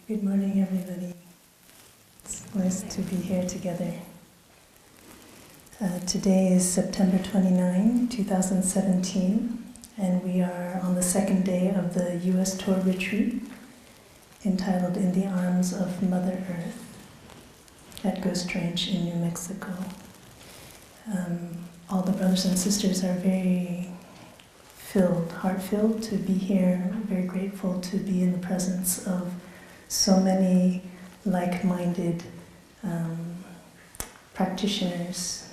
Good morning, everybody. It's nice to be here together. Today is September 29, 2017, and we are on the second day of the U.S. tour retreat entitled In the Arms of Mother Earth at Ghost Ranch in New Mexico. All the brothers and sisters are very heart-filled to be here, very grateful to be in the presence of so many like-minded practitioners,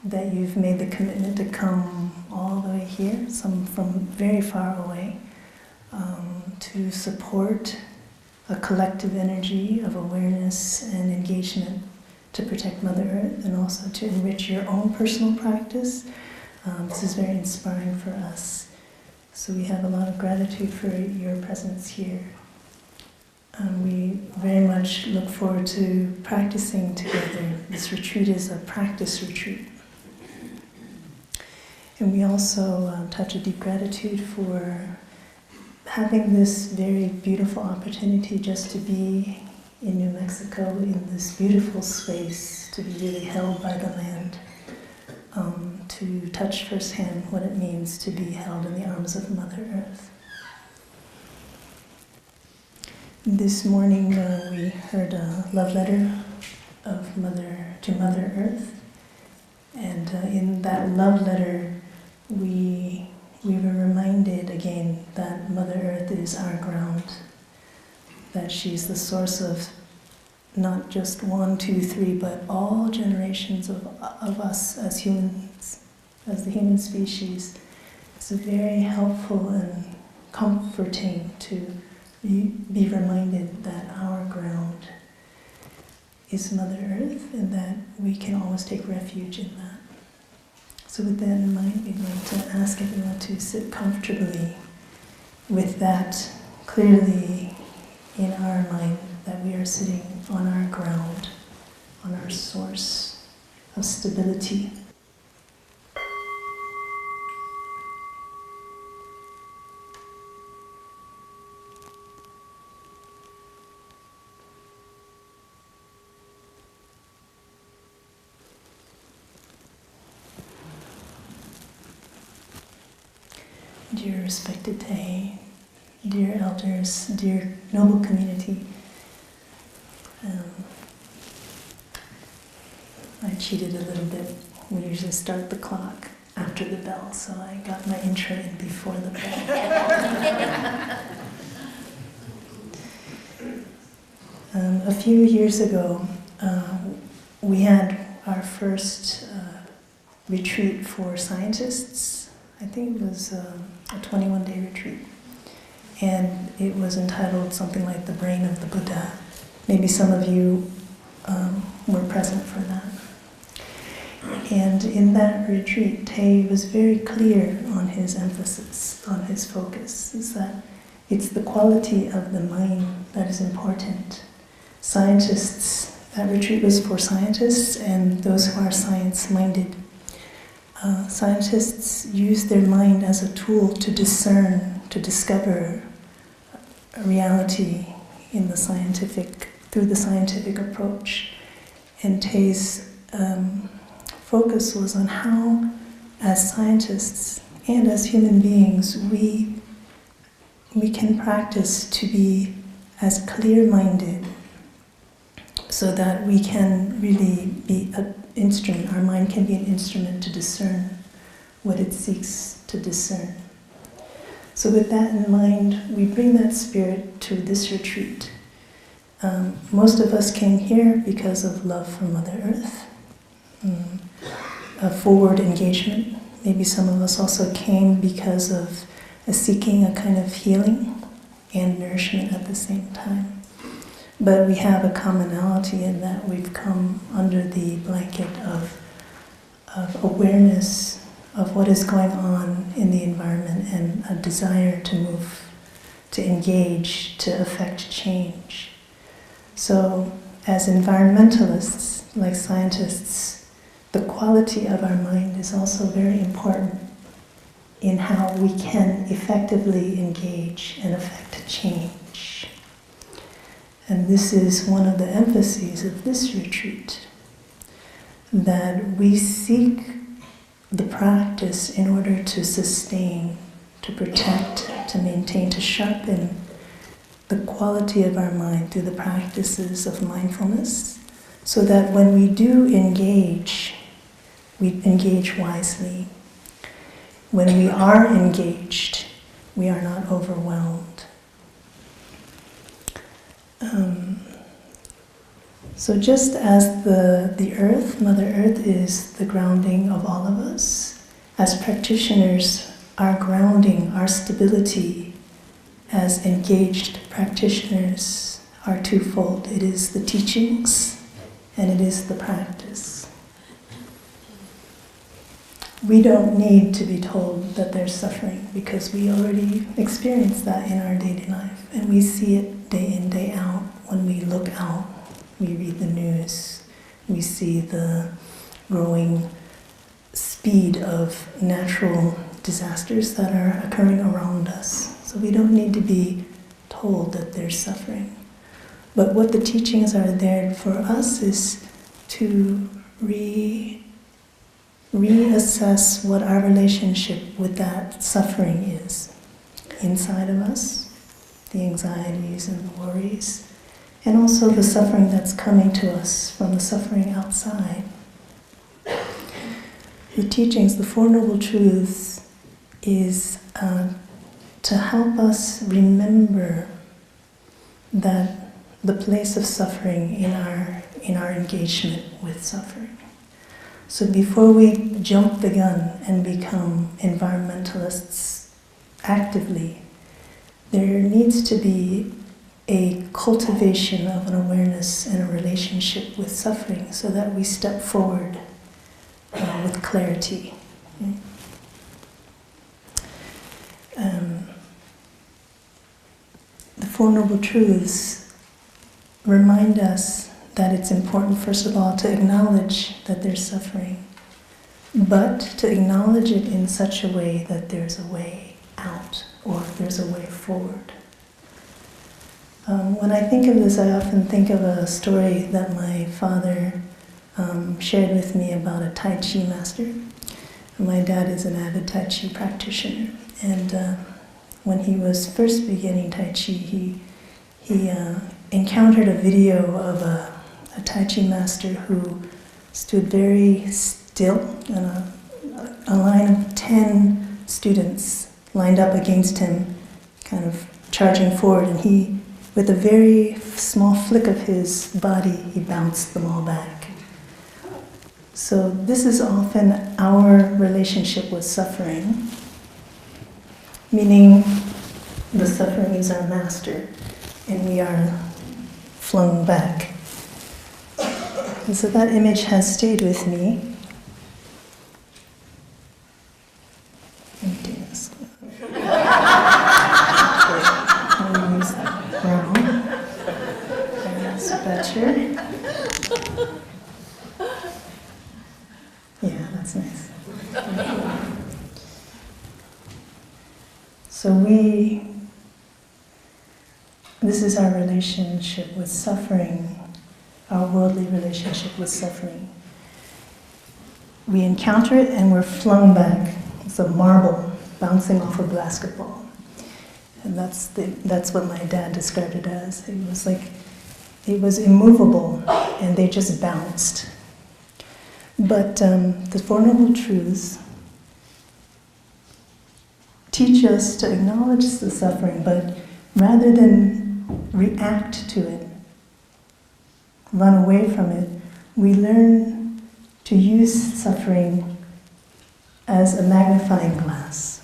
that you've made the commitment to come all the way here, some from very far away, to support a collective energy of awareness and engagement to protect Mother Earth and also to enrich your own personal practice. This is very inspiring for us. So we have a lot of gratitude for your presence here. We very much look forward to practicing together. This retreat is a practice retreat. And we also touch a deep gratitude for having this very beautiful opportunity just to be in New Mexico, in this beautiful space, to be really held by the land, to touch firsthand what it means to be held in the arms of Mother Earth. This morning we heard a love letter of Mother Earth, and in that love letter we were reminded again that Mother Earth is our ground, that she's the source of not just 1, 2, 3, but all generations of us as humans, as the human species. It's very helpful and comforting to be reminded that our ground is Mother Earth and that we can always take refuge in that. So with that in mind, we'd like to ask everyone to sit comfortably with that clearly in our mind, that we are sitting on our ground, on our source of stability. Dear respected Te, dear elders, dear noble community, I cheated a little bit. We usually start the clock after the bell, so I got my intro in before the bell. A few years ago, we had our first retreat for scientists. I think it was a 21-day retreat, and it was entitled something like The Brain of the Buddha. Maybe some of you were present for that. And in that retreat, Te was very clear on his emphasis, on his focus, is that it's the quality of the mind that is important. Scientists, that retreat was for scientists and those who are science-minded. Scientists use their mind as a tool to discern, to discover a reality in the through the scientific approach. And Te's focus was on how, as scientists and as human beings, we can practice to be as clear-minded so that we can really be an instrument, our mind can be an instrument to discern what it seeks to discern. So with that in mind, we bring that spirit to this retreat. Most of us came here because of love for Mother Earth, a forward engagement. Maybe some of us also came because of seeking a kind of healing and nourishment at the same time. But we have a commonality in that we've come under the blanket of awareness of what is going on in the environment and a desire to move, to engage, to affect change. So as environmentalists, like scientists, the quality of our mind is also very important in how we can effectively engage and affect change. And this is one of the emphases of this retreat, that we seek the practice in order to sustain, to protect, to maintain, to sharpen the quality of our mind through the practices of mindfulness, so that when we do engage, we engage wisely. When we are engaged, we are not overwhelmed. So just as the earth, Mother Earth, is the grounding of all of us, as practitioners, our grounding, our stability as engaged practitioners are twofold. It is the teachings and it is the practice. We don't need to be told that there's suffering because we already experience that in our daily life, and we see it day in, day out. When we look out, we read the news, we see the growing speed of natural disasters that are occurring around us. So we don't need to be told that there's suffering. But what the teachings are there for us is to reassess what our relationship with that suffering is inside of us, the anxieties and the worries, and also the suffering that's coming to us from the suffering outside. The teachings, the Four Noble Truths, is to help us remember that the place of suffering in our engagement with suffering. So before we jump the gun and become environmentalists actively, there needs to be a cultivation of an awareness and a relationship with suffering so that we step forward with clarity. The Four Noble Truths remind us that it's important, first of all, to acknowledge that there's suffering, but to acknowledge it in such a way that there's a way out or there's a way forward. When I think of this, I often think of a story that my father shared with me about a Tai Chi master. My dad is an avid Tai Chi practitioner, and when he was first beginning Tai Chi, he encountered a video of a Tai Chi master who stood very still, and a line of 10 students lined up against him, kind of charging forward, and he, with a very small flick of his body, he bounced them all back. So this is often our relationship with suffering, meaning the suffering is our master, and we are flung back. And so that image has stayed with me. Let me do this. I'll use brown. That's better. Yeah, that's nice. So this is our relationship with suffering, our worldly relationship with suffering. We encounter it and we're flung back. It's a marble bouncing off a basketball. And that's what my dad described it as. It was like, it was immovable and they just bounced. But the Four Noble Truths teach us to acknowledge the suffering, but rather than react to it, run away from it, we learn to use suffering as a magnifying glass.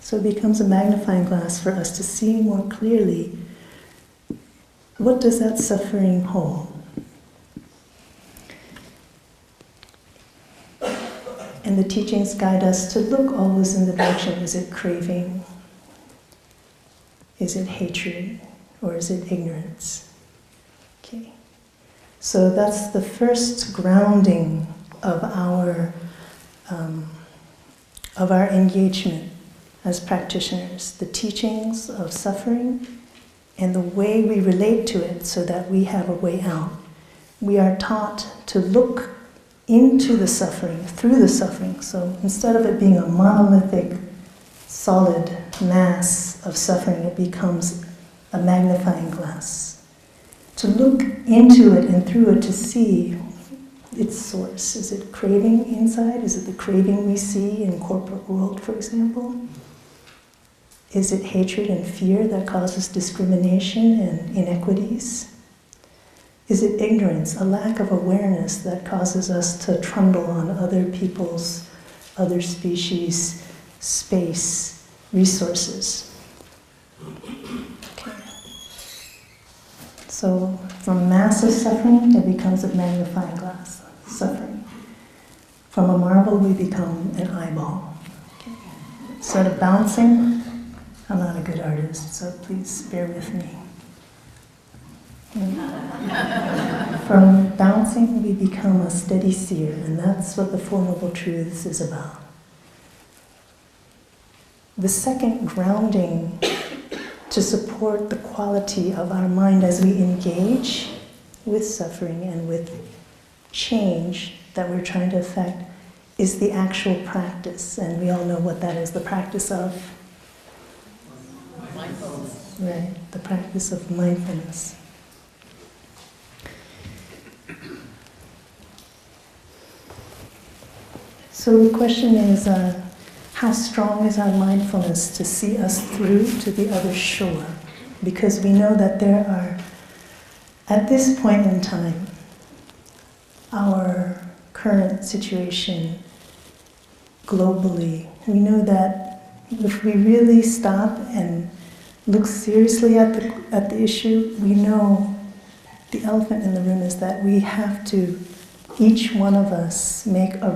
So it becomes a magnifying glass for us to see more clearly, what does that suffering hold? And the teachings guide us to look always in the direction, is it craving? Is it hatred? Or is it ignorance? Okay. So that's the first grounding of our engagement as practitioners, the teachings of suffering and the way we relate to it so that we have a way out. We are taught to look into the suffering, through the suffering. So instead of it being a monolithic, solid mass of suffering, it becomes a magnifying glass. To look into it and through it to see its source. Is it craving inside? Is it the craving we see in corporate world, for example? Is it hatred and fear that causes discrimination and inequities? Is it ignorance, a lack of awareness that causes us to trundle on other people's, other species, space, resources? Okay. So from massive suffering, it becomes a magnifying glass, suffering. From a marble, we become an eyeball. Okay. Sort of bouncing. I'm not a good artist, so please bear with me. From bouncing, we become a steady seer, and that's what the Four Noble Truths is about. The second grounding to support the quality of our mind as we engage with suffering and with change that we're trying to affect is the actual practice, and we all know what that is, the practice of mindfulness. Right, the practice of mindfulness. So the question is, how strong is our mindfulness to see us through to the other shore? Because we know that there are, at this point in time, our current situation globally, we know that if we really stop and look seriously at the issue, we know the elephant in the room is that we have to, each one of us, make a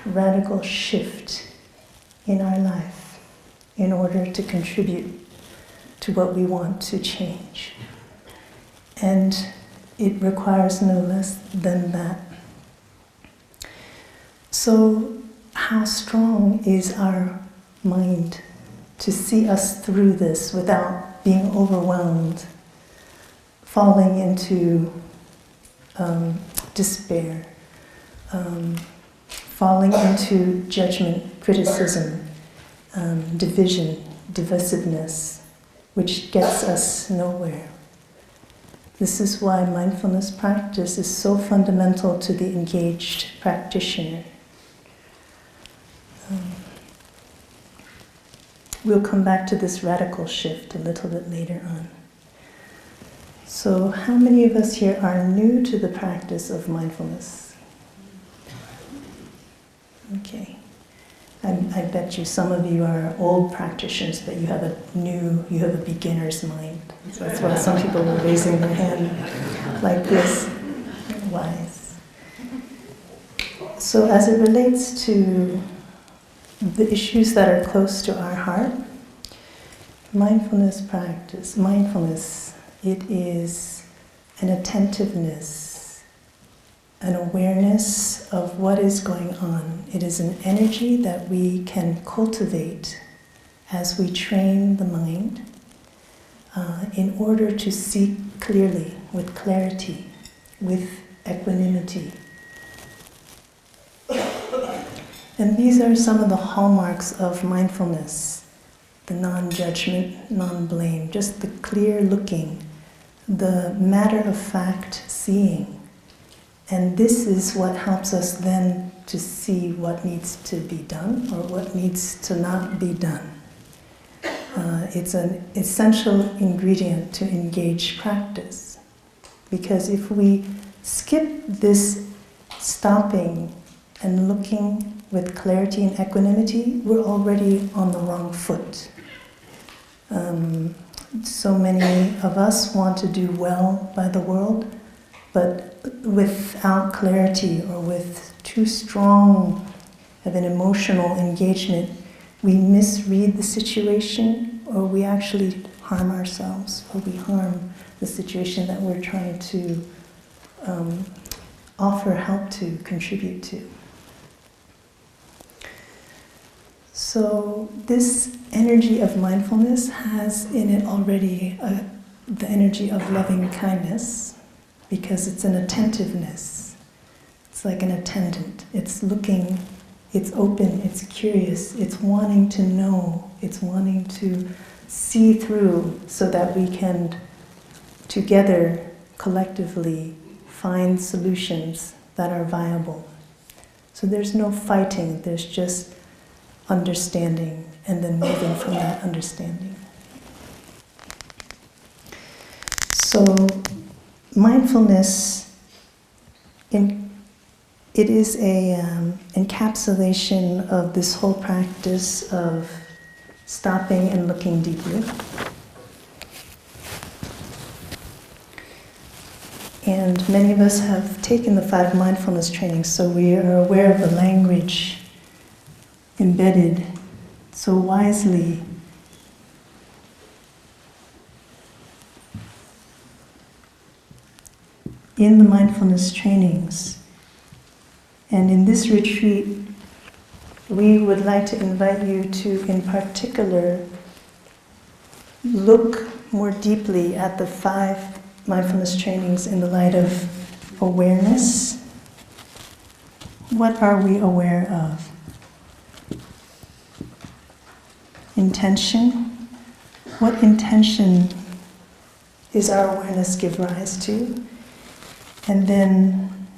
radical shift in our life in order to contribute to what we want to change. And it requires no less than that. So, how strong is our mind to see us through this without being overwhelmed, falling into despair, falling into judgment, criticism, division, divisiveness, which gets us nowhere. This is why mindfulness practice is so fundamental to the engaged practitioner. We'll come back to this radical shift a little bit later on. So, how many of us here are new to the practice of mindfulness? Okay. I bet you some of you are old practitioners, but you have a beginner's mind. So that's why some people were raising their hand like this. Wise. So as it relates to the issues that are close to our heart, mindfulness practice, it is an attentiveness, an awareness of what is going on. It is an energy that we can cultivate as we train the mind in order to see clearly, with clarity, with equanimity. And these are some of the hallmarks of mindfulness: the non-judgment, non-blame, just the clear looking, the matter-of-fact seeing. And this is what helps us then to see what needs to be done or what needs to not be done. It's an essential ingredient to engage practice. Because if we skip this stopping and looking with clarity and equanimity, we're already on the wrong foot. So many of us want to do well by the world, but without clarity or with too strong of an emotional engagement, we misread the situation, or we actually harm ourselves, or we harm the situation that we're trying to offer help to, contribute to. So this energy of mindfulness has in it already the energy of loving kindness, because it's an attentiveness. It's like an attendant. It's looking, it's open, it's curious, it's wanting to know, it's wanting to see through so that we can together, collectively, find solutions that are viable. So there's no fighting, there's just understanding and then moving from that understanding. So mindfulness, it is a encapsulation of this whole practice of stopping and looking deeply. And many of us have taken the 5 mindfulness trainings, so we are aware of the language embedded so wisely in the mindfulness trainings. And in this retreat, we would like to invite you to, in particular, look more deeply at the 5 mindfulness trainings in the light of awareness. What are we aware of? Intention. What intention is our awareness give rise to? And then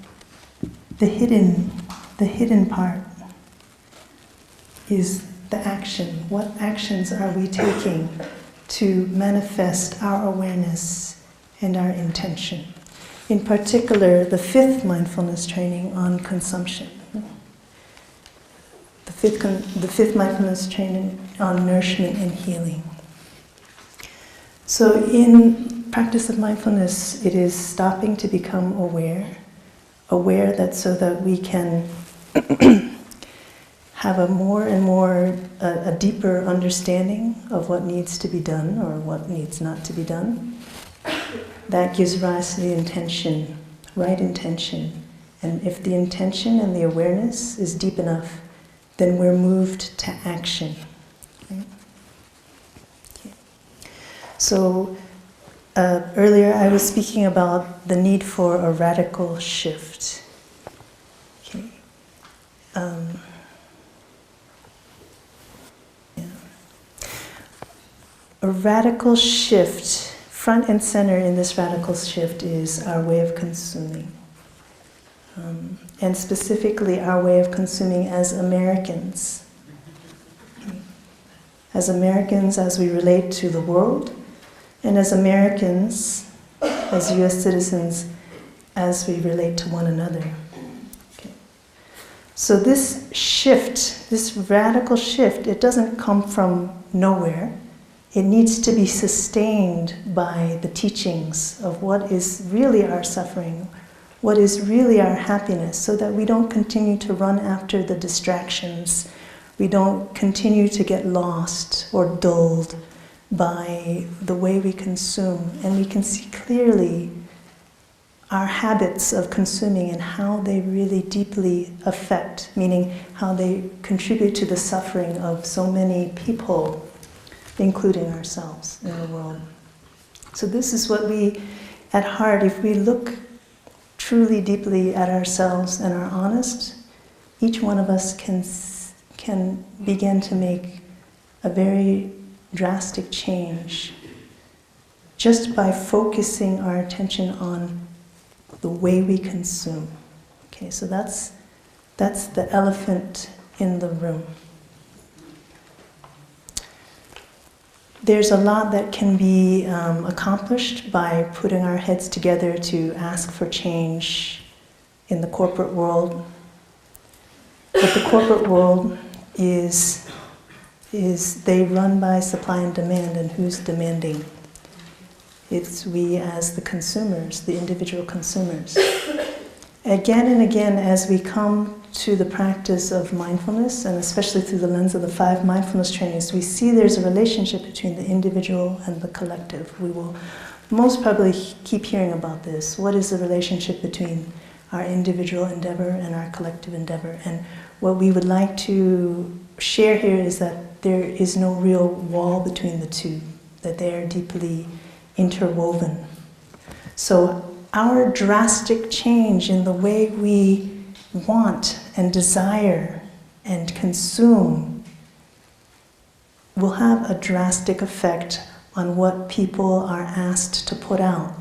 the hidden part is the action. What actions are we taking to manifest our awareness and our intention? In particular, the 5th mindfulness training on consumption. The fifth mindfulness training on nourishment and healing. So in practice of mindfulness, it is stopping to become aware that so that we can have a more and more, a deeper understanding of what needs to be done or what needs not to be done. That gives rise to the intention, right intention. And if the intention and the awareness is deep enough, then we're moved to action. Right? Okay. So earlier I was speaking about the need for a radical shift. Okay. A radical shift, front and center in this radical shift is our way of consuming. And specifically our way of consuming as Americans. As Americans, as we relate to the world, and as Americans, as US citizens, as we relate to one another. Okay. So this shift, this radical shift, it doesn't come from nowhere. It needs to be sustained by the teachings of what is really our suffering, what is really our happiness, so that we don't continue to run after the distractions. We don't continue to get lost or dulled by the way we consume. And we can see clearly our habits of consuming and how they really deeply affect, meaning how they contribute to the suffering of so many people, including ourselves in the world. So this is what we, at heart, if we look truly deeply at ourselves and are honest, each one of us can begin to make a very drastic change just by focusing our attention on the way we consume. Okay, so that's the elephant in the room. There's a lot that can be accomplished by putting our heads together to ask for change in the corporate world. But the corporate world is they run by supply and demand, and who's demanding? It's we as the consumers, the individual consumers. Again and again, as we come to the practice of mindfulness, and especially through the lens of the 5 mindfulness trainings, we see there's a relationship between the individual and the collective. We will most probably keep hearing about this. What is the relationship between our individual endeavor and our collective endeavor. And what we would like to share here is that there is no real wall between the two, that they are deeply interwoven. So our drastic change in the way we want and desire and consume will have a drastic effect on what people are asked to put out.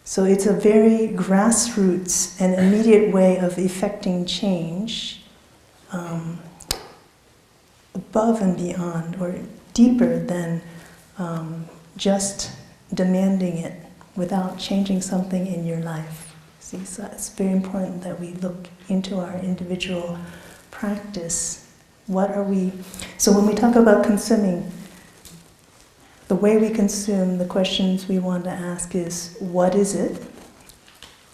So it's a very grassroots and immediate way of effecting change, above and beyond, or deeper than just demanding it without changing something in your life. See, so it's very important that we look into our individual practice. What are we? So when we talk about consuming, the way we consume, the questions we want to ask is, what is it,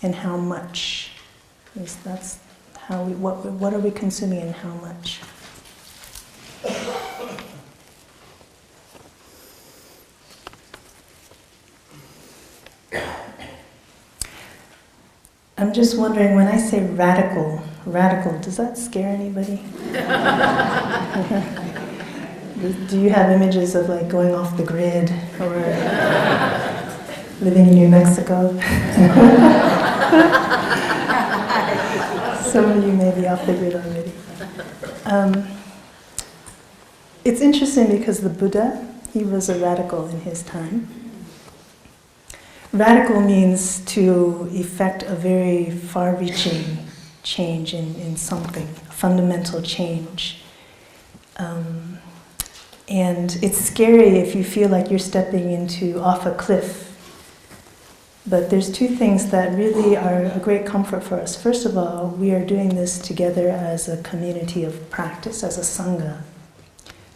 and how much? Because that's how we. What are we consuming, and how much? I'm just wondering, when I say radical, does that scare anybody? Do you have images of like going off the grid or living in New Mexico? Some of you may be off the grid already. It's interesting because the Buddha, he was a radical in his time. Radical means to effect a very far-reaching change in something, a fundamental change. And it's scary if you feel like you're stepping off a cliff. But there's two things that really are a great comfort for us. First of all, we are doing this together as a community of practice, as a sangha.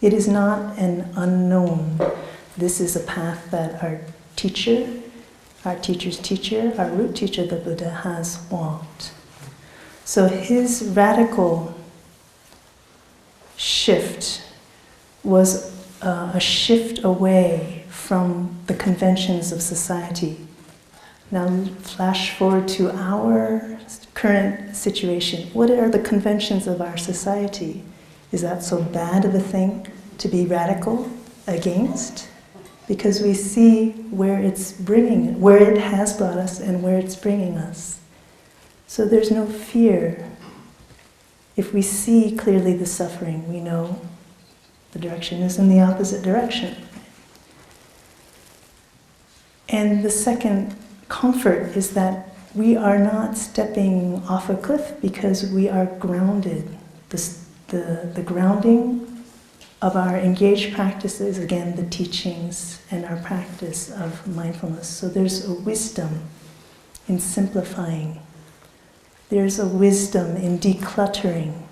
It is not an unknown. This is a path that our teacher's teacher, our root teacher, the Buddha, has walked. So his radical shift was a shift away from the conventions of society. Now flash forward to our current situation. What are the conventions of our society? Is that so bad of a thing to be radical against? Because we see where it has brought us and where it's bringing us. So there's no fear. If we see clearly the suffering, we know the direction is in the opposite direction. And the second comfort is that we are not stepping off a cliff because we are grounded. The grounding of our engaged practices, again, the teachings and our practice of mindfulness. So there's a wisdom in simplifying. There's a wisdom in decluttering.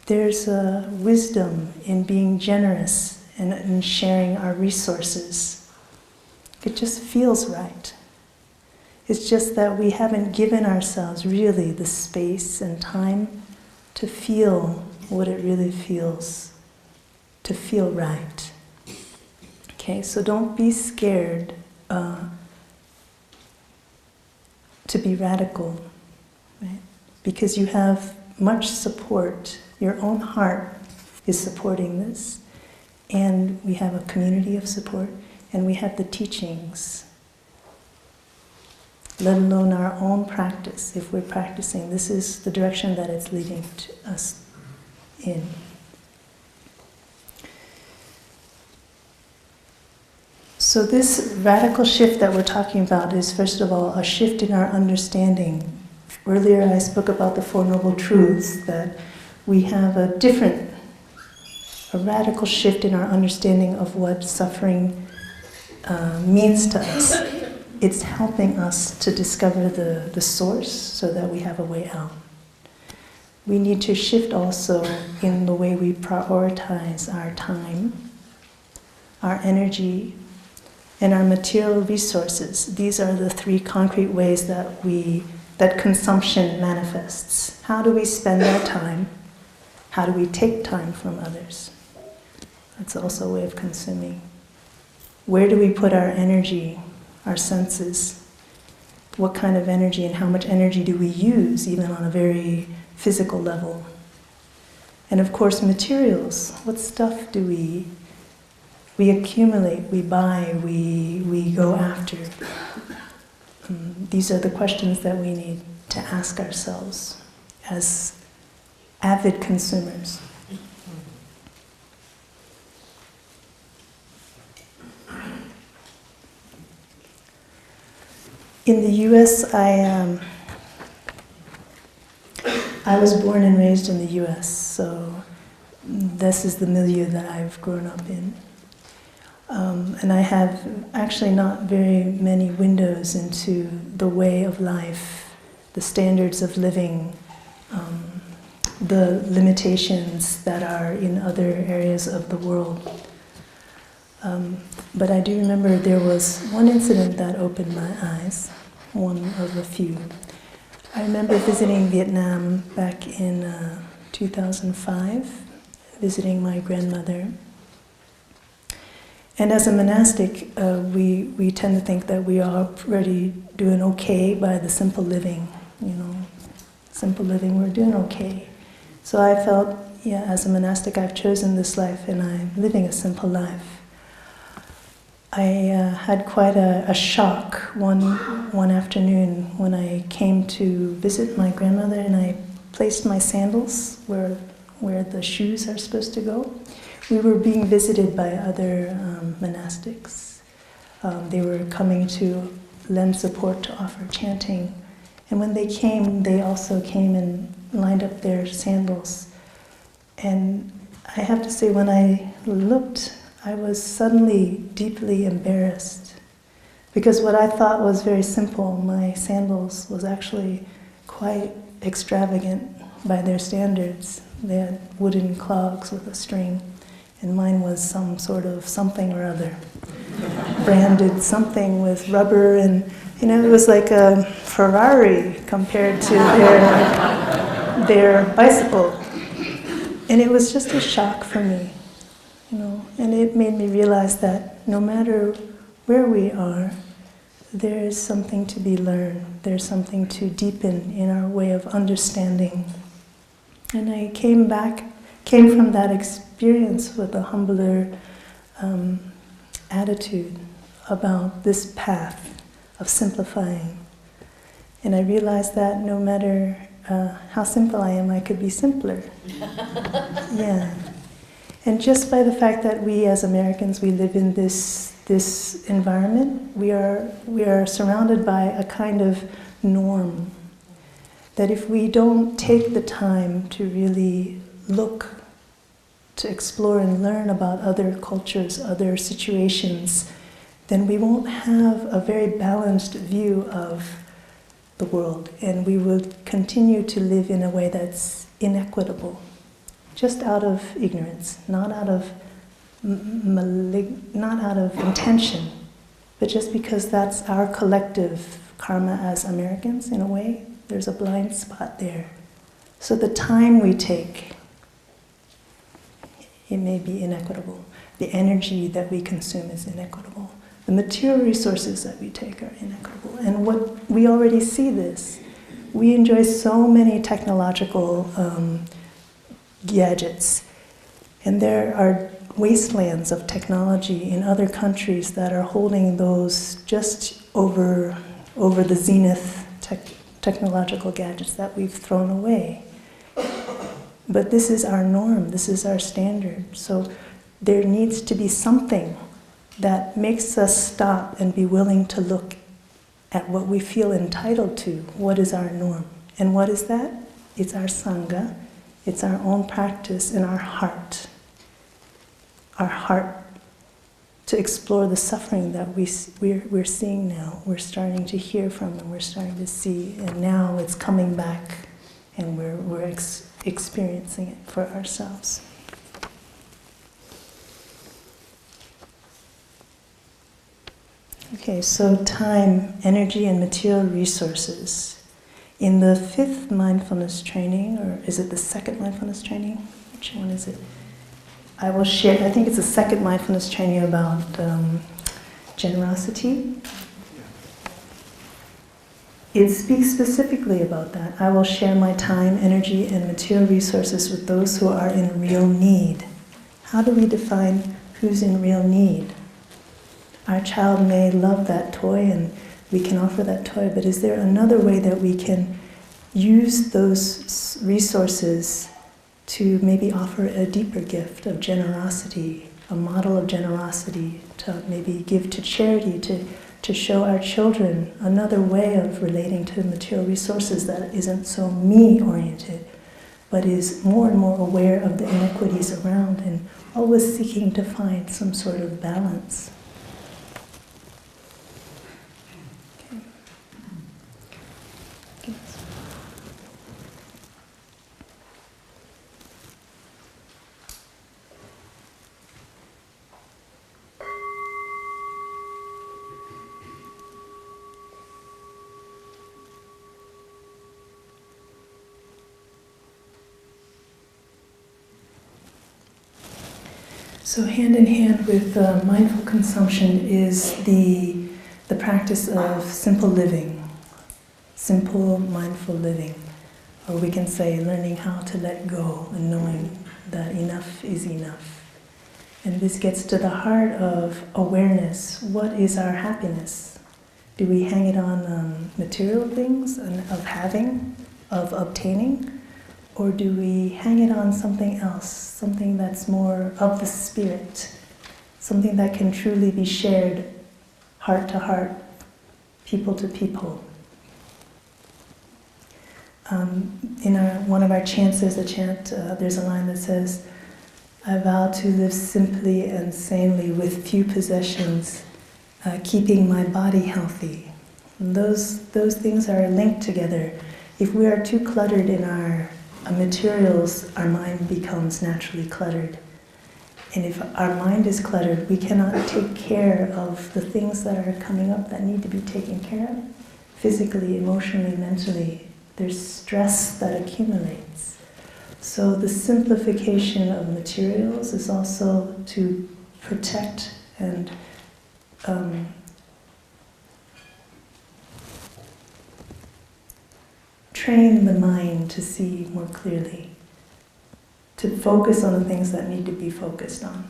There's a wisdom in being generous and in sharing our resources. It just feels right. It's just that we haven't given ourselves really the space and time to feel what it really feels, to feel right. Okay, so don't be scared to be radical, right? Because you have much support. Your own heart is supporting this, and we have a community of support, and we have the teachings. Let alone our own practice. If we're practicing, this is the direction that it's leading to us in. So this radical shift that we're talking about is, first of all, a shift in our understanding. Earlier I spoke about the Four Noble Truths, that we have a radical shift in our understanding of what suffering means to us. It's helping us to discover the source so that we have a way out. We need to shift also in the way we prioritize our time, our energy, and our material resources. These are the three concrete ways that consumption manifests. How do we spend our time? How do we take time from others? That's also a way of consuming. Where do we put our energy, our senses? what kind of energy and how much energy do we use, even on a very physical level. And of course, materials. What stuff do we accumulate, we buy, we go after? These are the questions that we need to ask ourselves as avid consumers. In the U.S., I was born and raised in the U.S., so this is the milieu that I've grown up in. And I have actually not very many windows into the way of life, the standards of living, the limitations that are in other areas of the world. But I do remember there was one incident that opened my eyes, one of a few. I remember visiting Vietnam back in 2005, visiting my grandmother. And as a monastic, we tend to think that we are already doing okay by the simple living, simple living, we're doing okay. So I felt, as a monastic, I've chosen this life and I'm living a simple life. I had quite a shock one afternoon when I came to visit my grandmother, and I placed my sandals where the shoes are supposed to go. We were being visited by other monastics. They were coming to lend support to offer chanting. And when they came, they also came and lined up their sandals. And I have to say, when I looked, I was suddenly deeply embarrassed. Because what I thought was very simple, my sandals, was actually quite extravagant by their standards. They had wooden clogs with a string. And mine was some sort of something or other, branded something with rubber, and it was like a Ferrari compared to their bicycle. And it was just a shock for me, and it made me realize that no matter where we are, there is something to be learned, there's something to deepen in our way of understanding. And I came from that experience with a humbler attitude about this path of simplifying. And I realized that no matter how simple I am, I could be simpler. Yeah. And just by the fact that we as Americans, we live in this environment, we are surrounded by a kind of norm that if we don't take the time to really look, to explore and learn about other cultures, other situations, then we won't have a very balanced view of the world, and we will continue to live in a way that's inequitable, just out of ignorance, not out of intention, but just because that's our collective karma as Americans, in a way. There's a blind spot there. So the time we take, it may be inequitable. The energy that we consume is inequitable. The material resources that we take are inequitable. And what we already see this. We enjoy so many technological gadgets. And there are wastelands of technology in other countries that are holding those just over the zenith technological gadgets that we've thrown away. But this is our norm, this is our standard. So there needs to be something that makes us stop and be willing to look at what we feel entitled to. What is our norm? And what is that? It's our Sangha, it's our own practice in our heart. Our heart to explore the suffering that we're seeing now. We're starting to hear from and we're starting to see, and now it's coming back and we're experiencing it for ourselves. Okay, so time, energy, and material resources. In the 5th mindfulness training, or is it the 2nd mindfulness training? Which one is it? I will share, I think it's the 2nd mindfulness training about generosity. it speaks specifically about that. I will share my time, energy, and material resources with those who are in real need. How do we define who's in real need? Our child may love that toy and we can offer that toy, but is there another way that we can use those resources to maybe offer a deeper gift of generosity, a model of generosity, to maybe give to charity, to show our children another way of relating to material resources that isn't so me-oriented, but is more and more aware of the inequities around and always seeking to find some sort of balance. Okay. So hand in hand with mindful consumption is the practice of simple living, simple mindful living. Or we can say learning how to let go and knowing that enough is enough. And this gets to the heart of awareness. What is our happiness? Do we hang it on material things and of having, of obtaining? Or do we hang it on something else, something that's more of the spirit, something that can truly be shared heart to heart, people to people? In one of our chants, there's a line that says, I vow to live simply and sanely with few possessions, keeping my body healthy. And those things are linked together. If we are too cluttered in our materials, our mind becomes naturally cluttered. And if our mind is cluttered, we cannot take care of the things that are coming up that need to be taken care of. Physically, emotionally, mentally, there's stress that accumulates. So the simplification of materials is also to protect and train the mind to see more clearly, to focus on the things that need to be focused on.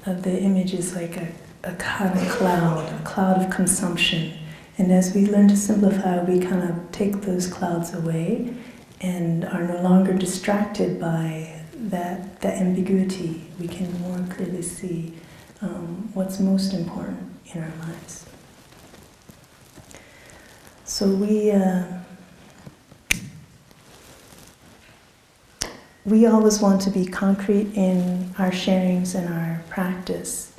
The image is like a kind of cloud of consumption. And as we learn to simplify, we kind of take those clouds away and are no longer distracted by that ambiguity. We can more clearly see what's most important in our lives. So we always want to be concrete in our sharings and our practice.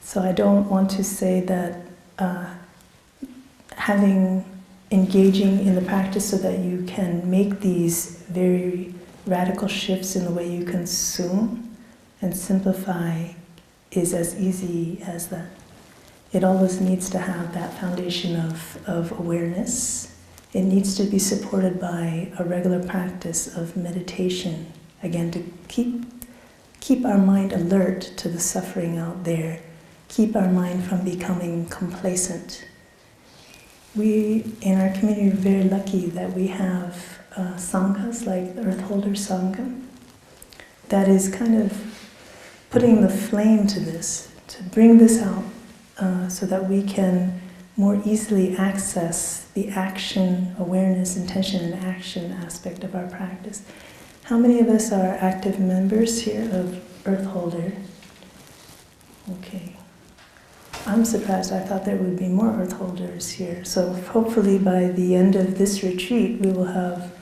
So I don't want to say that engaging in the practice so that you can make these very radical shifts in the way you consume and simplify is as easy as that. It always needs to have that foundation of awareness. It needs to be supported by a regular practice of meditation, again, to keep our mind alert to the suffering out there, keep our mind from becoming complacent. We, in our community, are very lucky that we have sanghas, like the Earth Holder Sangha, that is kind of putting the flame to this, to bring this out, so that we can more easily access the action, awareness, intention, and action aspect of our practice. How many of us are active members here of Earth Holder? Okay. I'm surprised. I thought there would be more Earth Holders here. So hopefully by the end of this retreat, we will have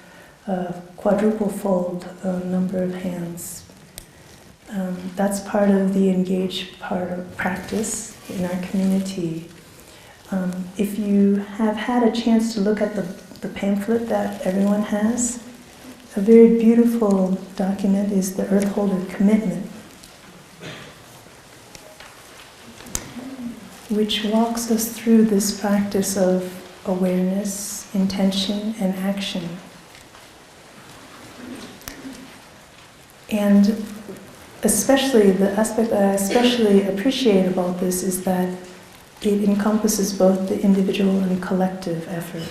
a quadruple-fold number of hands. That's part of the engaged part of practice in our community. If you have had a chance to look at the pamphlet that everyone has, a very beautiful document is the Earth Holder Commitment, which walks us through this practice of awareness, intention, and action. And especially, the aspect that I especially appreciate about this is that it encompasses both the individual and collective effort.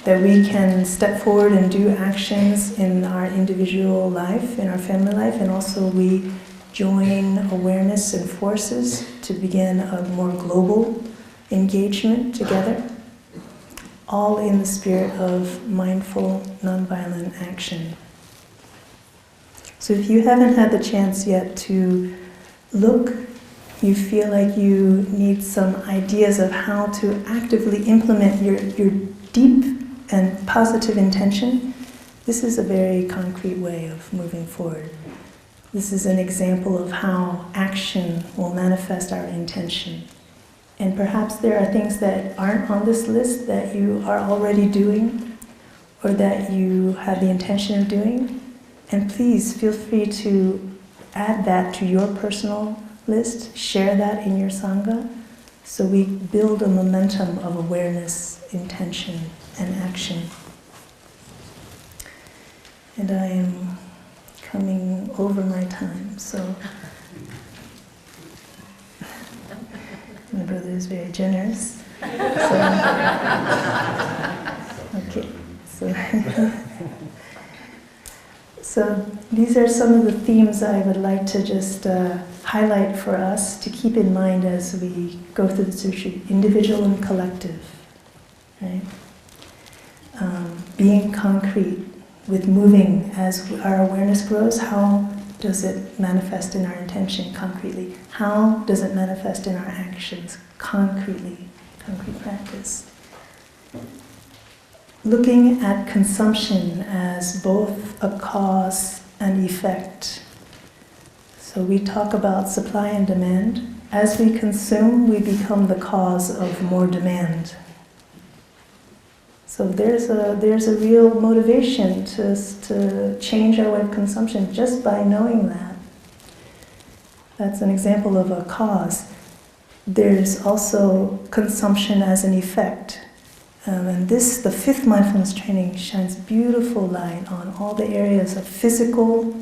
That we can step forward and do actions in our individual life, in our family life, and also we join awareness and forces to begin a more global engagement together, all in the spirit of mindful, nonviolent action. So if you haven't had the chance yet to look, you feel like you need some ideas of how to actively implement your deep and positive intention, this is a very concrete way of moving forward. This is an example of how action will manifest our intention. And perhaps there are things that aren't on this list that you are already doing or that you have the intention of doing. And please feel free to add that to your personal list, share that in your Sangha, so we build a momentum of awareness, intention, and action. And I am coming over my time, so my brother is very generous. So these are some of the themes I would like to just highlight for us to keep in mind as we go through the sutra: individual and collective, right? Being concrete with moving as our awareness grows. How does it manifest in our intention concretely? How does it manifest in our actions concretely? Concrete practice. Looking at consumption as both a cause and effect. So we talk about supply and demand. As we consume, we become the cause of more demand. So there's a real motivation to change our way of consumption just by knowing that. That's an example of a cause. There's also consumption as an effect. And this, the fifth mindfulness training, shines beautiful light on all the areas of physical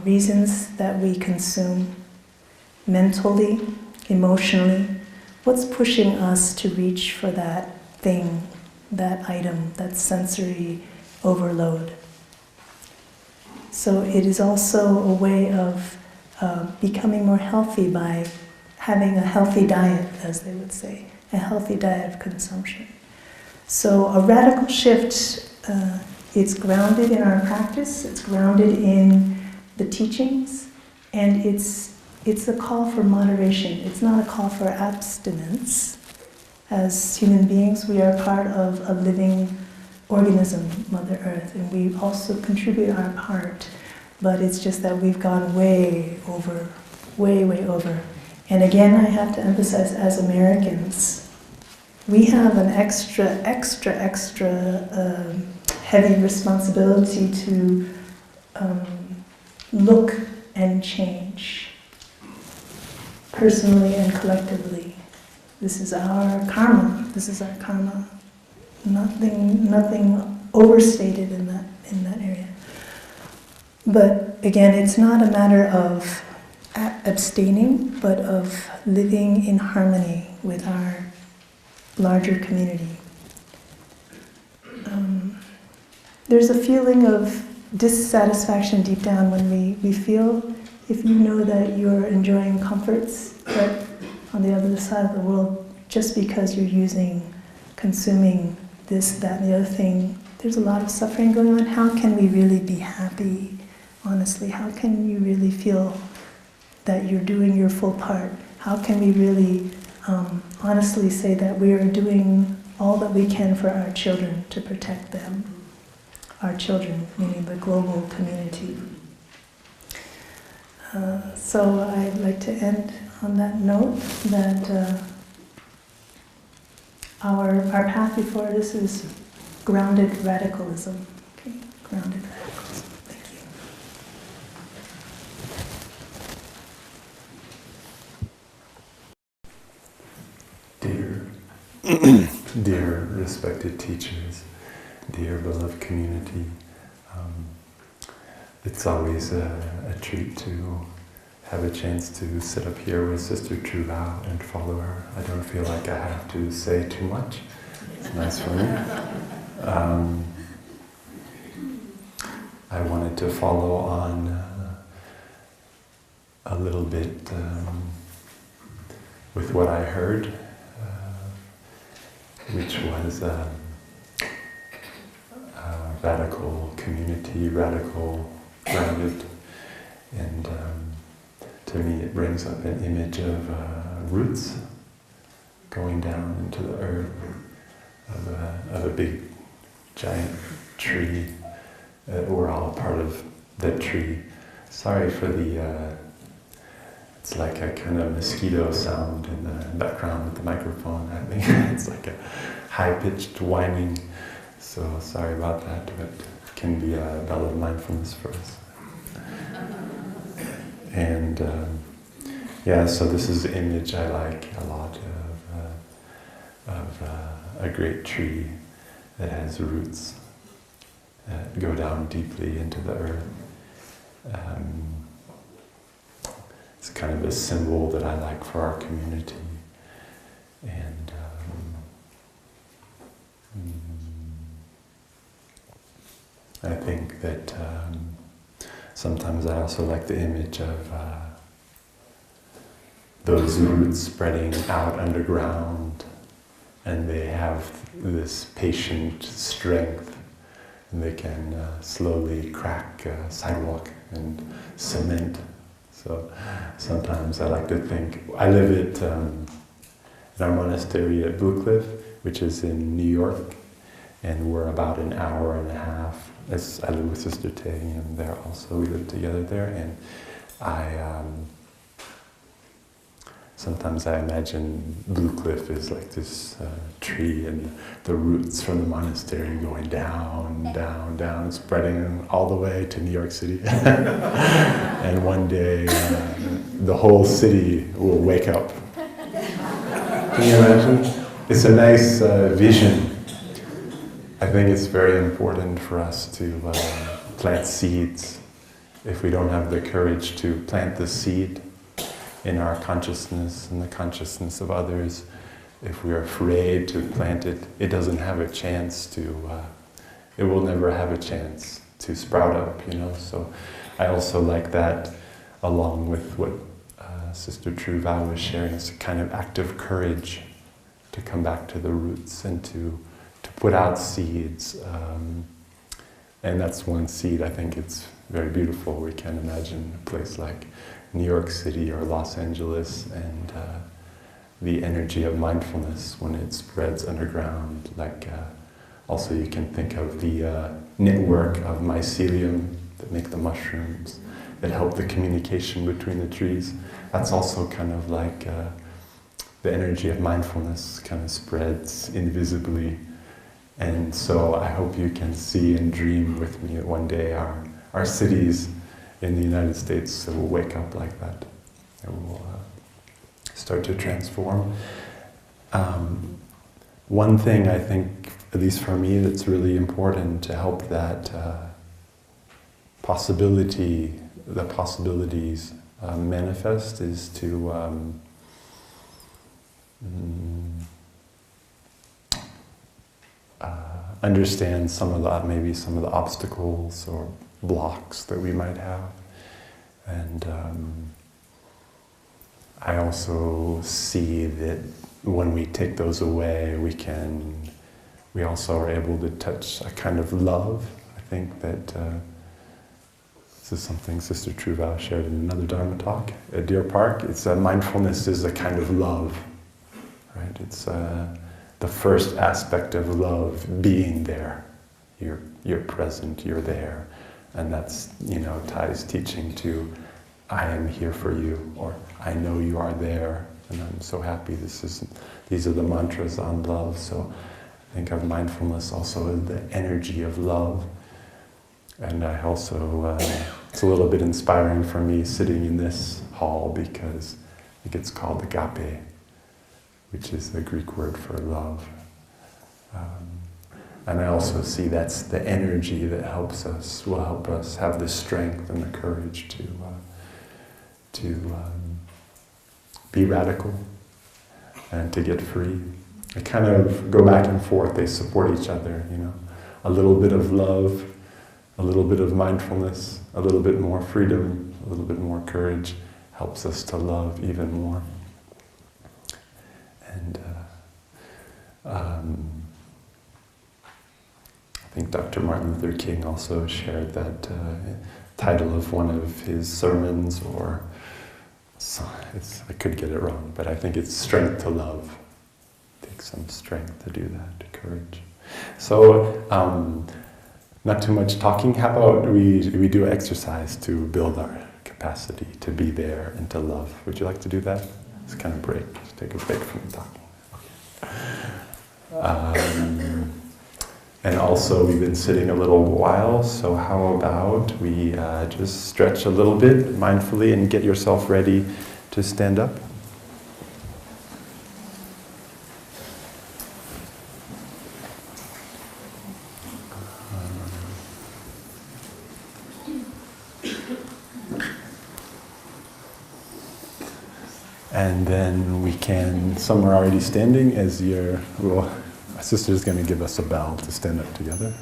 reasons that we consume, mentally, emotionally. What's pushing us to reach for that thing, that item, that sensory overload? So it is also a way of becoming more healthy by having a healthy diet, as they would say, a healthy diet of consumption. So a radical shift, it's grounded in our practice, it's grounded in the teachings, and it's a call for moderation. It's not a call for abstinence. As human beings, we are part of a living organism, Mother Earth, and we also contribute our part, but it's just that we've gone way over. And again, I have to emphasize, as Americans, we have an extra heavy responsibility to look and change, personally and collectively. This is our karma. Nothing overstated in that area. But again, it's not a matter of abstaining, but of living in harmony with our larger community. There's a feeling of dissatisfaction deep down when we feel, if you know that you're enjoying comforts, but on the other side of the world, just because you're consuming this, that, and the other thing, there's a lot of suffering going on. How can we really be happy, honestly? How can you really feel that you're doing your full part? How can we really honestly say that we are doing all that we can for our children to protect them? Our children, meaning the global community. So I'd like to end on that note that our path before this is grounded radicalism. Okay? Grounded radicalism. Thank you. Dear respected teachers, dear beloved community, it's always a treat to have a chance to sit up here with Sister True Vow and follow her. I don't feel like I have to say too much. It's nice for me. I wanted to follow on a little bit with what I heard, which was radical community, radical grounded, and to me it brings up an image of roots going down into the earth, of a big giant tree. We're all part of that tree. Sorry for the, it's like a kind of mosquito sound in the background with the microphone. I think it's like a high-pitched whining. So sorry about that, but it can be a valid mindfulness for us. And yeah, so this is the image I like a lot of a great tree that has roots that go down deeply into the earth. It's kind of a symbol that I like for our community. And I think that sometimes I also like the image of those roots spreading out underground, and they have this patient strength, and they can slowly crack sidewalk and cement. So sometimes I like to think, I live at in our monastery at Blue Cliff, which is in New York, and we're about an hour and a half. I live with Sister Tay, and there also we live together there, and sometimes I imagine Blue Cliff is like this tree, and the roots from the monastery going down, down, down, spreading all the way to New York City. And one day, the whole city will wake up. Can you imagine? It's a nice vision. I think it's very important for us to plant seeds. If we don't have the courage to plant the seed in our consciousness and the consciousness of others, if we're afraid to plant it, it doesn't have a chance to, it will never have a chance to sprout up, you know. So I also like that, along with what Sister True Vow was sharing, it's a kind of act of courage to come back to the roots and to put out seeds. And that's one seed. I think it's very beautiful. We can imagine a place like New York City or Los Angeles, and the energy of mindfulness when it spreads underground. Like also you can think of the network of mycelium that make the mushrooms, that help the communication between the trees. That's also kind of like the energy of mindfulness kind of spreads invisibly. And so I hope you can see and dream with me that one day our cities in the United States will wake up like that. It will start to transform. One thing I think, at least for me, that's really important to help that the possibilities manifest is to understand maybe some of the obstacles or blocks that we might have. And I also see that when we take those away, we also are able to touch a kind of love. I think that this is something Sister True Vow shared in another Dharma talk at Deer Park. It's mindfulness is a kind of love, right? It's the first aspect of love, being there. You're present, you're there. And that's, Thai's teaching to, I am here for you, or I know you are there, and I'm so happy. These are the mantras on love. So I think of mindfulness also as the energy of love. And I also, it's a little bit inspiring for me sitting in this hall, because I think it's called agape, which is the Greek word for love. And I also see that's the energy that will help us have the strength and the courage to be radical and to get free. They kind of go back and forth, they support each other, you know. A little bit of love, a little bit of mindfulness, a little bit more freedom, a little bit more courage helps us to love even more. And I think Dr. Martin Luther King also shared that title of one of his sermons, or I could get it wrong, but I think it's Strength to Love. It takes some strength to do that, courage. So, not too much talking. How about we do an exercise to build our capacity to be there and to love? Would you like to do that? It's kind of break. Just take a break from the talking. And also, we've been sitting a little while, so how about we just stretch a little bit mindfully and get yourself ready to stand up? And then we can, some are already standing as you're, well, my sister's going to give us a bell to stand up together.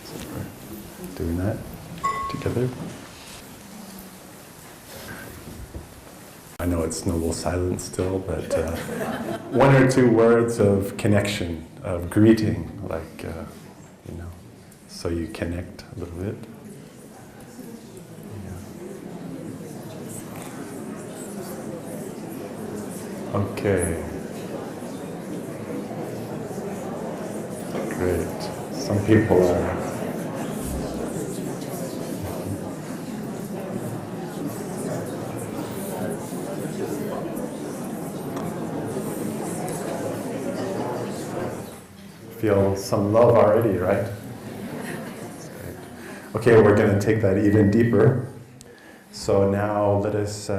So we're doing that together. I know it's noble silence still, but one or two words of connection, of greeting, like, you know, so you connect a little bit. Okay. Great. Some people are... feel some love already, right? That's great. Okay, we're going to take that even deeper. So now let us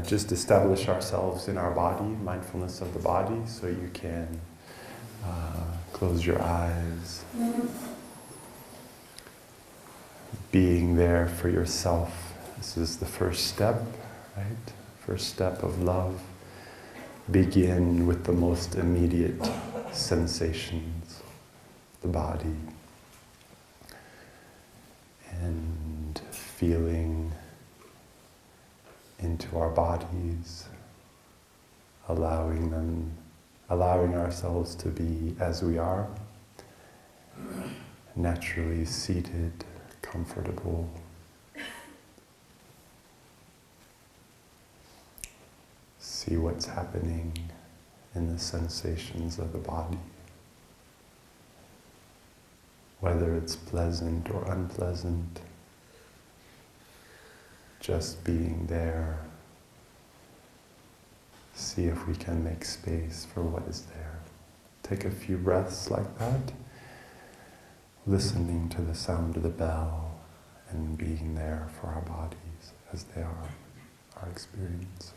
just establish ourselves in our body, mindfulness of the body, so you can close your eyes. Being there for yourself. This is the first step, right? First step of love. Begin with the most immediate sensations, the body, and feeling into our bodies, allowing ourselves to be as we are, naturally seated, comfortable. See what's happening in the sensations of the body, whether it's pleasant or unpleasant. Just being there. See if we can make space for what is there. Take a few breaths like that, listening to the sound of the bell and being there for our bodies as they are, our experience.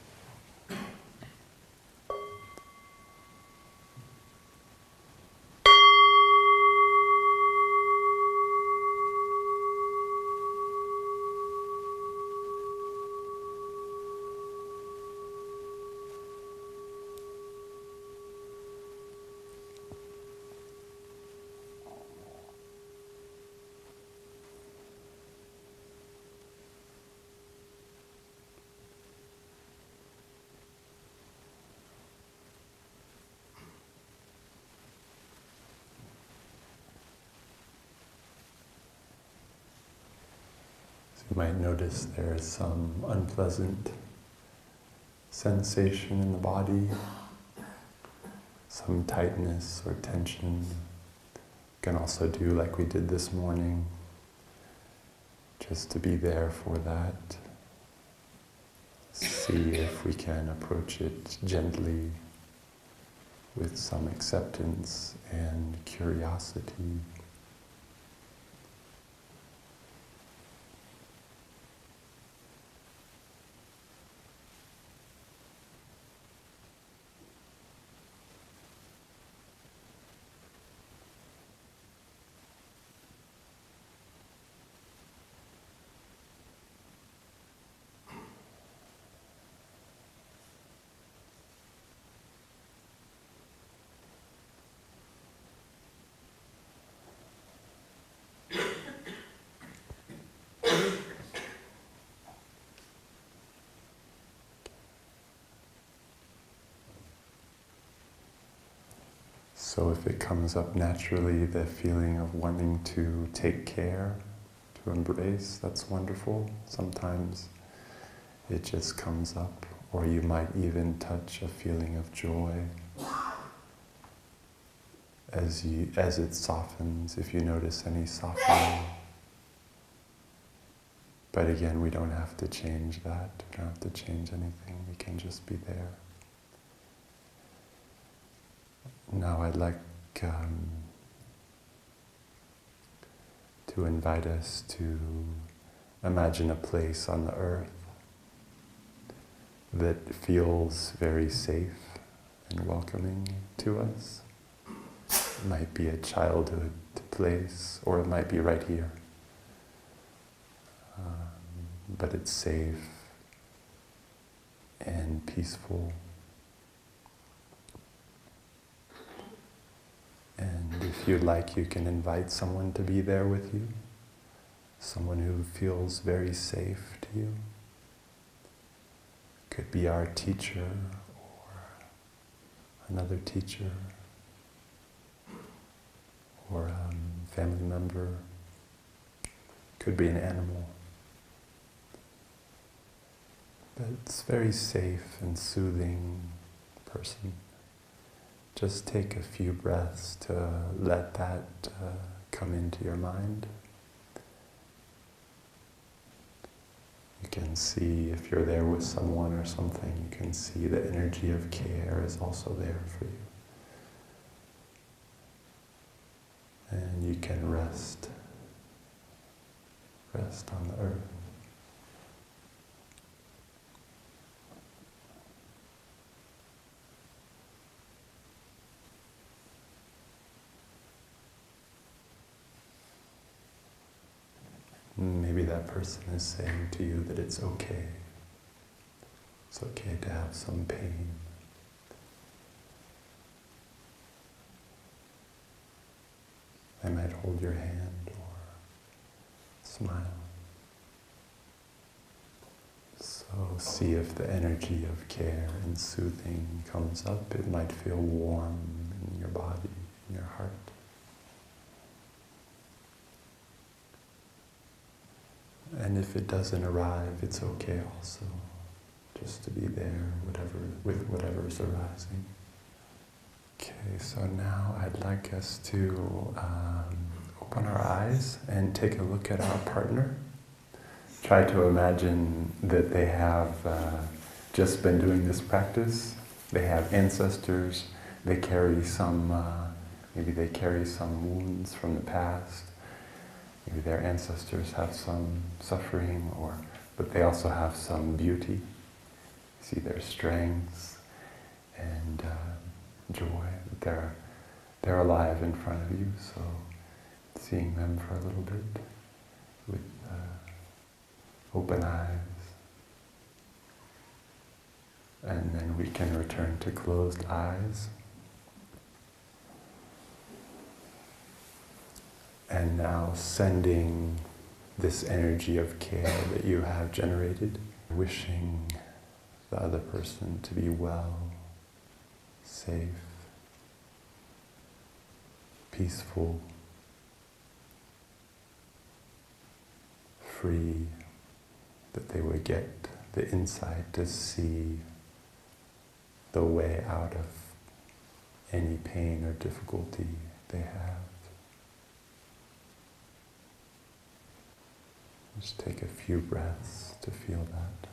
You might notice there is some unpleasant sensation in the body, some tightness or tension. You can also do like we did this morning, just to be there for that. See if we can approach it gently with some acceptance and curiosity. So if it comes up naturally, the feeling of wanting to take care, to embrace, that's wonderful. Sometimes it just comes up, or you might even touch a feeling of joy as it softens, if you notice any softening. But again, we don't have to change that. We don't have to change anything. We can just be there. Now I'd like to invite us to imagine a place on the earth that feels very safe and welcoming to us. It might be a childhood place, or it might be right here. But it's safe and peaceful. And if you'd like, you can invite someone to be there with you, someone who feels very safe to you. Could be our teacher or another teacher or a family member. Could be an animal. But it's a very safe and soothing person. Just take a few breaths to let that come into your mind. You can see, if you're there with someone or something, you can see the energy of care is also there for you. And you can rest on the earth. Maybe that person is saying to you that it's okay. It's okay to have some pain. They might hold your hand or smile. So see if the energy of care and soothing comes up. It might feel warm in your body, in your heart. And if it doesn't arrive, it's okay also, just to be there, with whatever's arising. Okay, so now I'd like us to open our eyes and take a look at our partner. Try to imagine that they have just been doing this practice. They have ancestors. They carry some, maybe they carry some wounds from the past. Maybe their ancestors have some suffering, but they also have some beauty. See their strengths and joy. They're alive in front of you, so seeing them for a little bit with open eyes. And then we can return to closed eyes. And now sending this energy of care that you have generated, wishing the other person to be well, safe, peaceful, free, that they would get the insight to see the way out of any pain or difficulty they have. Just take a few breaths to feel that.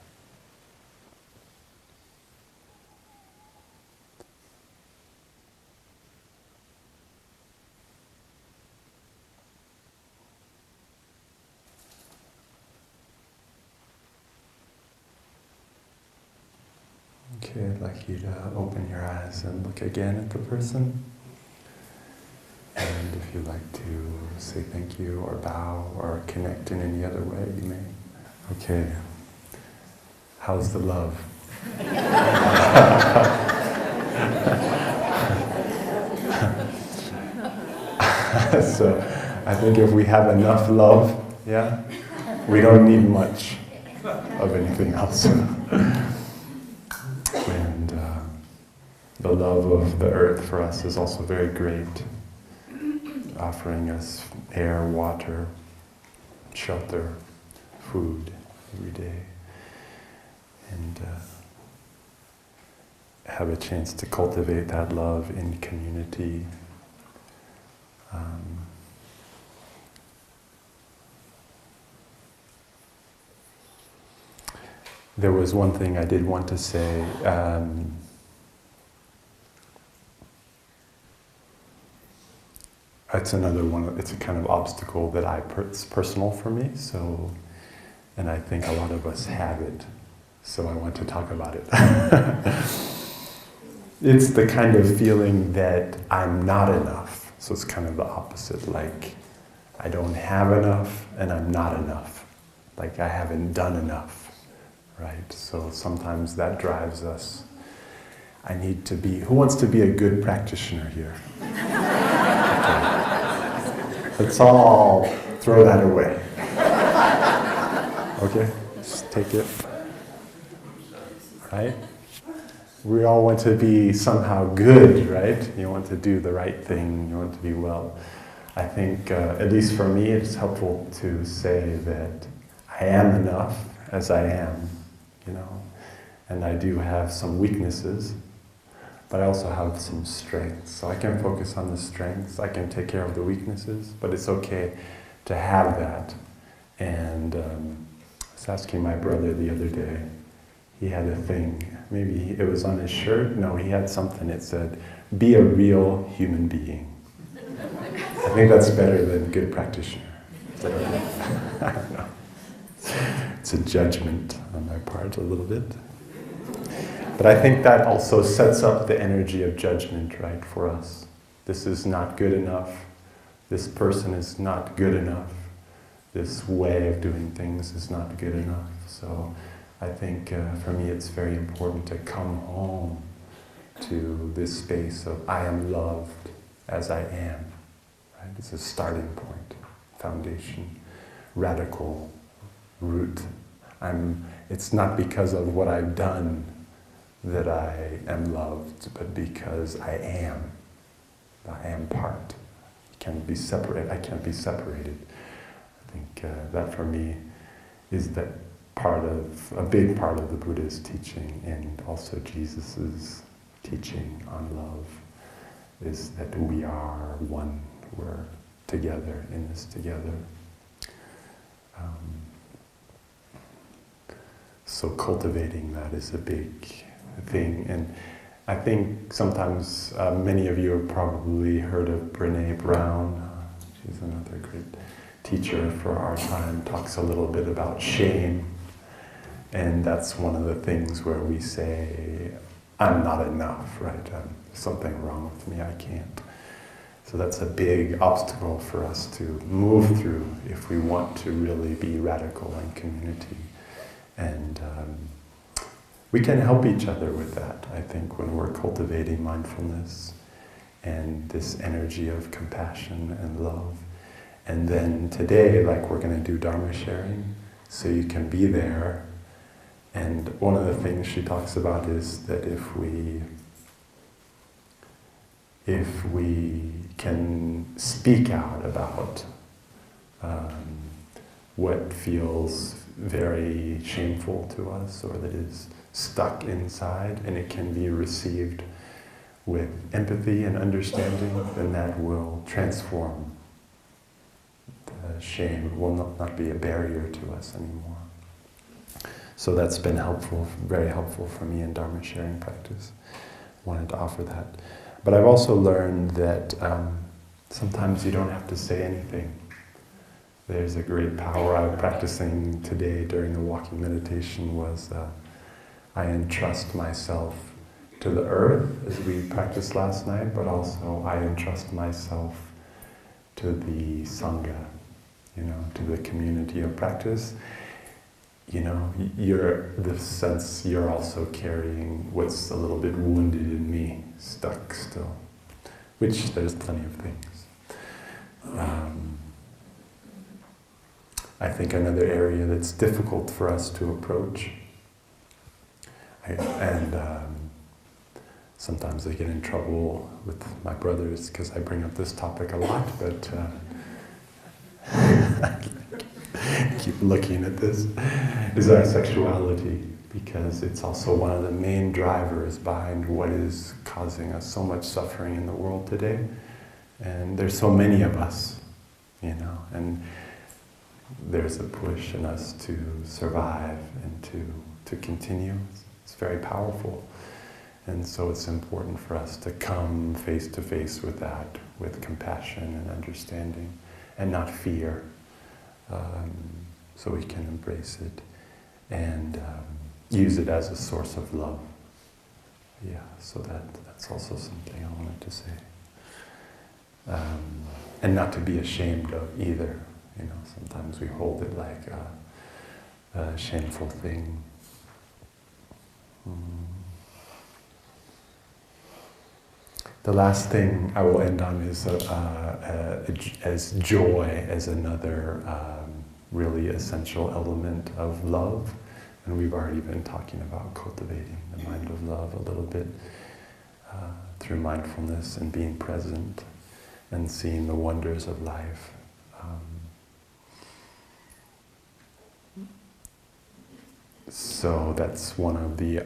Okay, I'd like you to open your eyes and look again at the person. And if you'd like to say thank you or bow or connect in any other way, you may. Okay. How's the love? So I think if we have enough love, yeah, we don't need much of anything else. And the love of the earth for us is also very great, offering us air, water, shelter, food every day, and have a chance to cultivate that love in community. There was one thing I did want to say. It's another one. It's a kind of obstacle that it's personal for me. So, and I think a lot of us have it. So I want to talk about it. It's the kind of feeling that I'm not enough. So it's kind of the opposite. Like I don't have enough, and I'm not enough. Like I haven't done enough. Right? So sometimes that drives us. I need to be, who wants to be a good practitioner here? Okay. Let's all throw that away. Okay? Just take it. Right? We all want to be somehow good, right? You want to do the right thing, you want to be well. I think, at least for me, it's helpful to say that I am enough as I am. You know, and I do have some weaknesses, but I also have some strengths. So I can focus on the strengths, I can take care of the weaknesses, but it's okay to have that. And I was asking my brother the other day, he had a thing, maybe it was on his shirt, no, he had something, it said, be a real human being. I think that's better than good practitioner. Is that okay? I don't know. It's a judgment on my part a little bit. But I think that also sets up the energy of judgment, right, for us. This is not good enough. This person is not good enough. This way of doing things is not good enough. So I think for me it's very important to come home to this space of I am loved as I am. Right? It's a starting point, foundation, radical root. It's not because of what I've done that I am loved, but because I am. I am part. I can't be separated. I think that for me is that a big part of the Buddha's teaching, and also Jesus's teaching on love, is that we are one. We're together in this together. So cultivating that is a big thing, and I think sometimes many of you have probably heard of Brené Brown. She's another great teacher for our time, talks a little bit about shame, and that's one of the things where we say, I'm not enough, right? There's something wrong with me, I can't. So that's a big obstacle for us to move through if we want to really be radical in community. And we can help each other with that, I think, when we're cultivating mindfulness and this energy of compassion and love. And then today, like we're going to do Dharma sharing, so you can be there. And one of the things she talks about is that if we can speak out about what feels very shameful to us or that is stuck inside, and it can be received with empathy and understanding, then that will transform. The shame will not be a barrier to us anymore. So that's been helpful, very helpful for me in Dharma sharing practice. Wanted to offer that. But I've also learned that sometimes you don't have to say anything. There's a great power. I was practicing today during the walking meditation was I entrust myself to the earth, as we practiced last night, but also I entrust myself to the Sangha, to the community of practice. The sense you're also carrying what's a little bit wounded in me, stuck still, which there's plenty of things. I think another area that's difficult Sometimes I get in trouble with my brothers because I bring up this topic a lot, but I keep looking at this, is our sexuality, because it's also one of the main drivers behind what is causing us so much suffering in the world today. And there's so many of us, and there's a push in us to survive and to continue. It's very powerful. And so it's important for us to come face to face with that, with compassion and understanding, and not fear, so we can embrace it and use it as a source of love. Yeah, so that's also something I wanted to say. And not to be ashamed of either. Sometimes we hold it like a shameful thing. The last thing I will end on is as joy as another really essential element of love. And we've already been talking about cultivating the mind of love a little bit through mindfulness and being present and seeing the wonders of life. So that's one of the,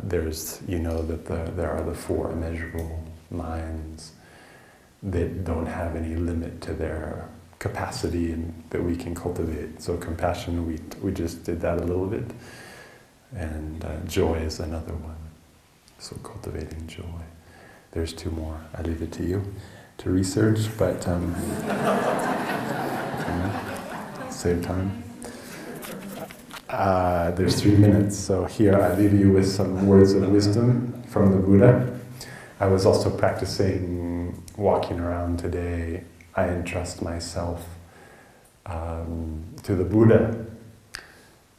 there's, that there are the four immeasurable minds that don't have any limit to their capacity and that we can cultivate. So compassion, we just did that a little bit. And joy is another one. So cultivating joy. There's two more. I leave it to you to research, but save time. There's 3 minutes, so here I leave you with some words of wisdom from the Buddha. I was also practicing walking around today. I entrust myself to the Buddha,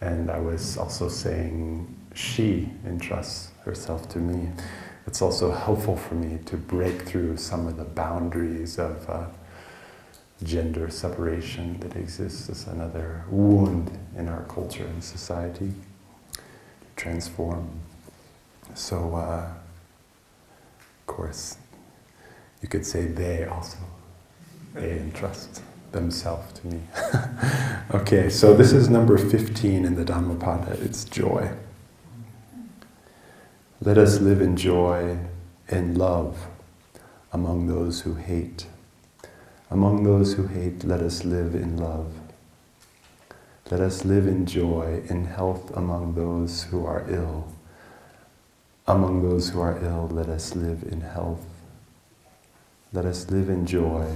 and I was also saying she entrusts herself to me. It's also helpful for me to break through some of the boundaries of gender separation that exists as another wound in our culture and society. Transform. So, of course, you could say they also. They entrust themselves to me. Okay, so this is number 15 in the Dhammapada. It's joy. Let us live in joy and love among those who hate. Among those who hate, let us live in love. Let us live in joy, in health among those who are ill. Among those who are ill, let us live in health. Let us live in joy,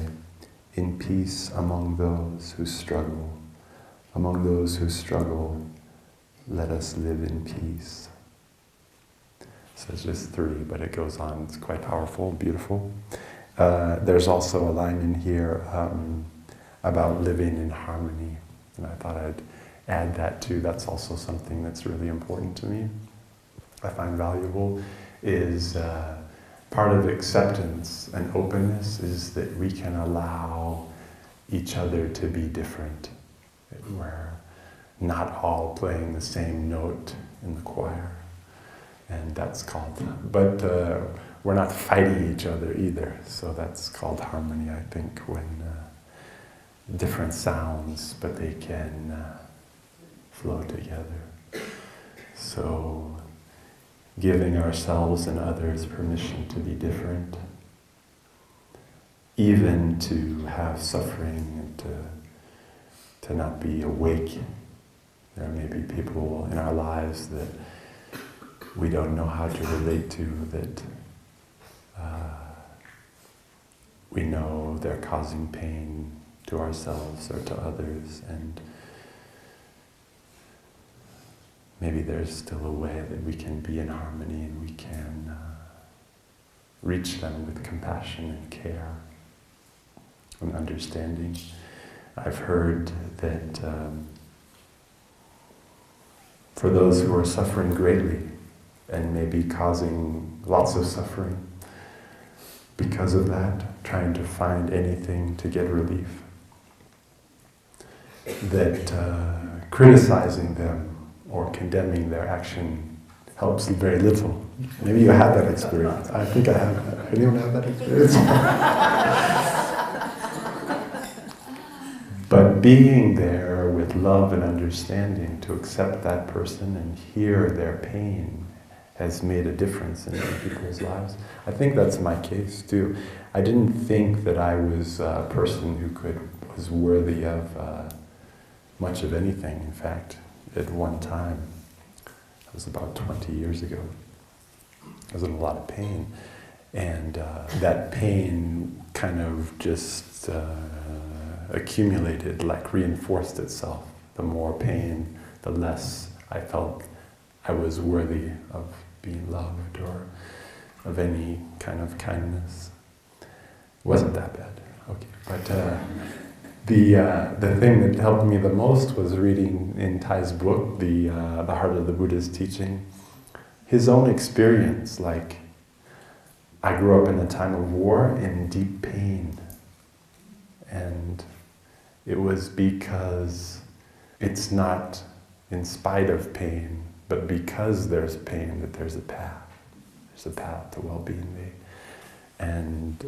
in peace among those who struggle. Among those who struggle, let us live in peace. So it's just 3, but it goes on. It's quite powerful, beautiful. There's also a line in here about living in harmony. And I thought I'd add that too. That's also something that's really important to me. I find valuable is part of acceptance and openness is that we can allow each other to be different. We're not all playing the same note in the choir. And that's called, but we're not fighting each other either. So that's called harmony, I think, when different sounds, but they can flow together. So giving ourselves and others permission to be different, even to have suffering and to not be awake. There may be people in our lives that we don't know how to relate to, that we know they're causing pain to ourselves or to others, and maybe there's still a way that we can be in harmony and we can reach them with compassion and care and understanding. I've heard that for those who are suffering greatly and maybe causing lots of suffering because of that, trying to find anything to get relief, that criticizing them or condemning their action helps very little. Maybe you had that experience. I think I have. Anyone have that experience? But being there with love and understanding to accept that person and hear their pain has made a difference in other people's lives. I think that's my case too. I didn't think that I was a person who was worthy of much of anything. In fact, at one time, it was about 20 years ago, I was in a lot of pain. And that pain kind of just accumulated, like reinforced itself. The more pain, the less I felt I was worthy of being loved or of any kind of kindness. It wasn't that bad, okay. But the thing that helped me the most was reading in Thai's book, the Heart of the Buddha's Teaching. His own experience, like, I grew up in a time of war in deep pain. And it was because it's not in spite of pain, but because there's pain that there's a path. There's a path to well-being. And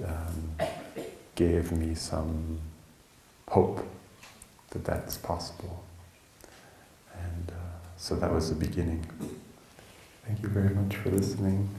gave me some hope that that's possible. And so that was the beginning. Thank you very much for listening.